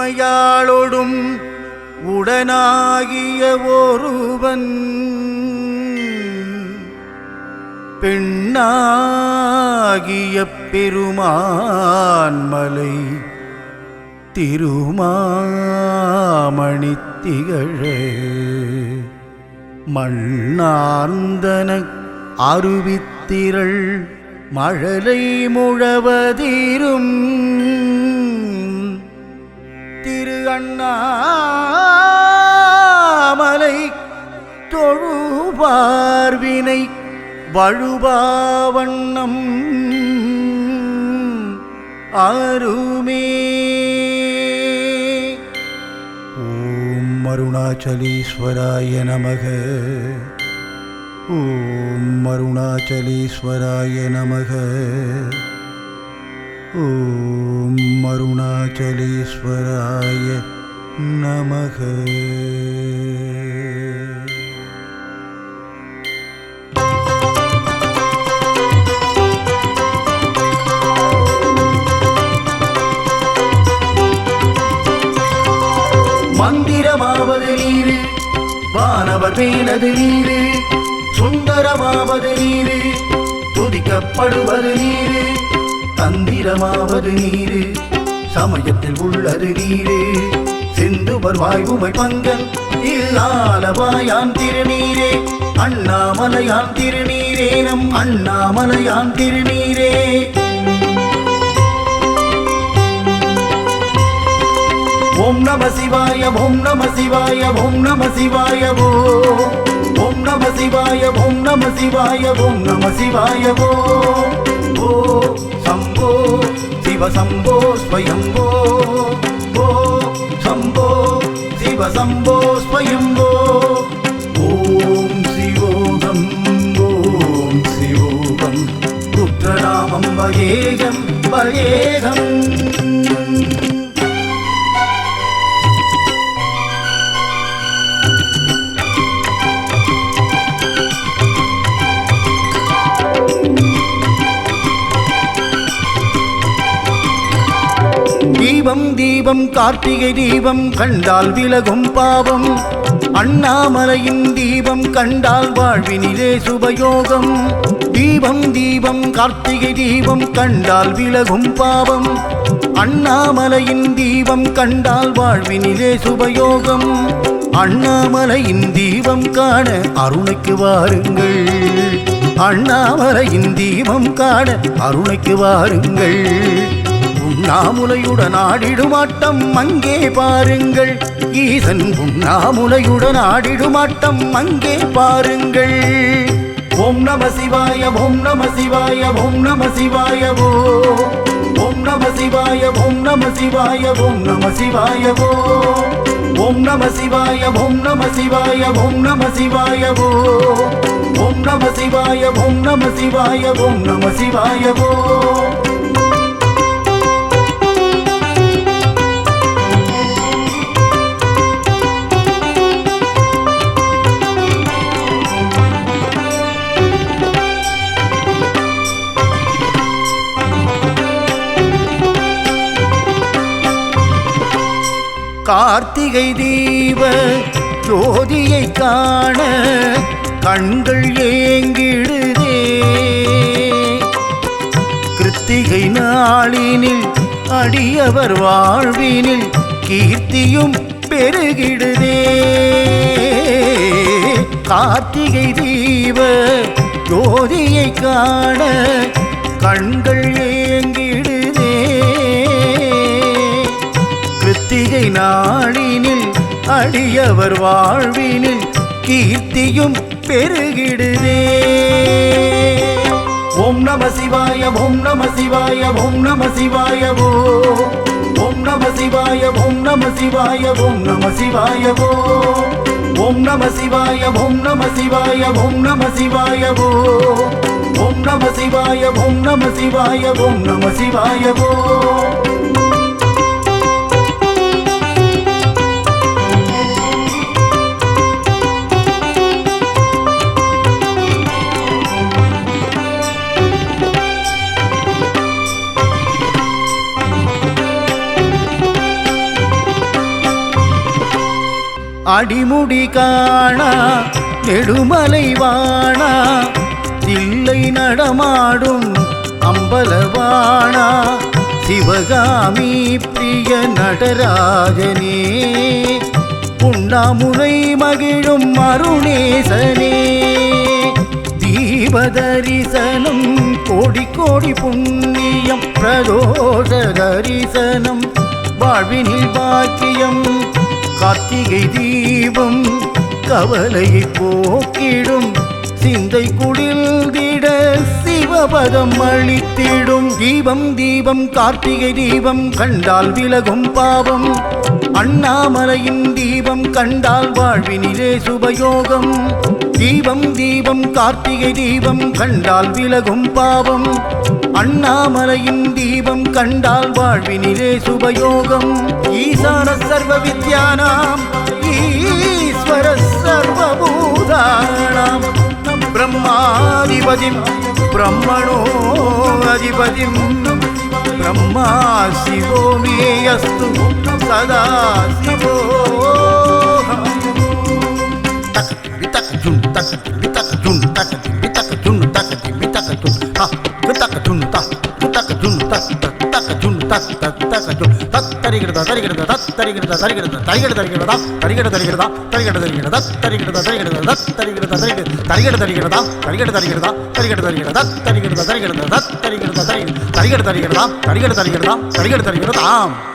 உமையாளோடும் உடனாகிய ஒருவன் பெண்ணாகிய பெருமான்மலை திருமாமணி திகழ மண்ணார்ந்தன அருவித்திரள் மழலை முழவதிரும் திரு அண்ணாமலை தொழுபார்வினை வழுபாவண்ணம் அருமே. ஓம் அருணாச்சலீஸ்வராய நமக. ஓம் அருணாச்சலீஸ்வராய நமக. ஓம் அருணாச்சலீஸ்வராய நமக. மந்திரமாவது நீரு, வானவர் மேலது நீரு, சுந்தரமாவது நீரு, துதிக்கப்படுவது நீரு, தந்திரமாவது நீரு, சமயத்தில் உள்ளது நீரு, செந்துவர் வாய்வுமை பங்கன் இல்லாலவாயான் திருநீரே, அண்ணாமலையான் திருநீரே, நம் அண்ணாமலையான் திருநீரே. ஓம் நம சிவாய, ஓம் நம சிவாய, ஓம் நம சிவாய, ஓம் நம சிவாய, ஓம் நம சிவாய, ஓம் நம சிவாய, ஓ சம்போ சிவ சம்போ ஸ்வயம்போ, ஓ சம்போ சிவ சம்போ ஸ்வயம்போ. ஓம் சிவோகம், ஓம் சிவோகம், ருத்ரநாமம் வயேகம் வயேகம். தீபம் தீபம் கார்த்திகை தீபம் கண்டால் விலகும் பாவம், அண்ணாமலையின் தீபம் கண்டால் வாழ்வினிலே சுபயோகம். தீபம் தீபம் கார்த்திகை தீபம் கண்டால் விலகும் பாவம், அண்ணாமலையின் தீபம் கண்டால் வாழ்வினிலே சுபயோகம். அண்ணாமலையின் தீபம் காண அருணைக்கு வாருங்கள், அண்ணாமலையின் தீபம் காண அருணைக்கு வாருங்கள். உண்ணாமுலையுடன் ஆடிடுமாட்டம் அங்கே பாருங்கள், ஈசன் உண்ணாமுலையுடன் ஆடிடுமாட்டம் அங்கே பாருங்கள். ஓம் நம சிவாய, ஓம் நம சிவாய, ஓம் நம சிவாய, ஓம் நம சிவாய, ஓம் நம சிவாய, ஓம் நம சிவாய, ஓம் நம சிவாய, ஓம் நம சிவாய, ஓம் நம சிவாய, ஓம் நம சிவாய, ஓம் நம சிவாய, ஓம் நம சிவாய. கார்த்திகை தீப ஜோதியை காண கண்கள் ஏங்கிடுதே, கிருத்திகை நாளினில் அடியவர் வாழ்வினில் கீர்த்தியும் பெருகிடுதே. கார்த்திகை தீப ஜோதியை காண கண்கள் ஏங்கிடுதே, கிருத்திகை நாளினில் அடியவர் வாழ்வினில் கீர்த்தியும் பெருகிடுதே. ஓம் நம சிவாய, ஓம் நம சிவாய, ஓம் நம சிவாய, ஓம் நம சிவாய, ஓம் நம சிவாய, ஓம் நம சிவாய, ஓம் நம சிவாய, ஓம் நம சிவாய, ஓம் நம சிவாய, ஓம் நம சிவாய, ஓம் நம சிவாய, ஓம் நம சிவாய. அடிமுடி காணா நெடுமலை வாணா தில்லை நடமாடும் அம்பலவாணா சிவகாமி பிரிய நடராஜனே உண்ணாமுலை மகிழும் அருணேசனே தீபதரிசனம் கோடி கோடி புண்ணியம் பிரதோஷ தரிசனம் வாழ்வினில் பாக்கியம் கார்த்திகை தீபம் கவலையை போக்கிடும் சிந்தை குடில்திட சிவபதம் அளித்திடும் தீபம் தீபம் கார்த்திகை தீபம் கண்டால் விலகும் பாவம் அண்ணாமலையின் தீபம் கண்டால் வாழ்வினிலே சுபயோகம் தீபம் தீபம் கார்த்திகை தீபம் கண்டால் விலகும் பாவம் அண்ணாமலையின் தீபம் கண்டால் வாழ்வினிலே சுபயோகம் ஈசான சர்வ வித்யானாம் ஈஸ்வர சர்வபூதானாம் பிரம்மாதிபதிம் பிரம்மணோ அதிபதிம் பிரம்மா சிவோ மே அஸ்து சதா சிவோ தரிகட தரிகிறதாம்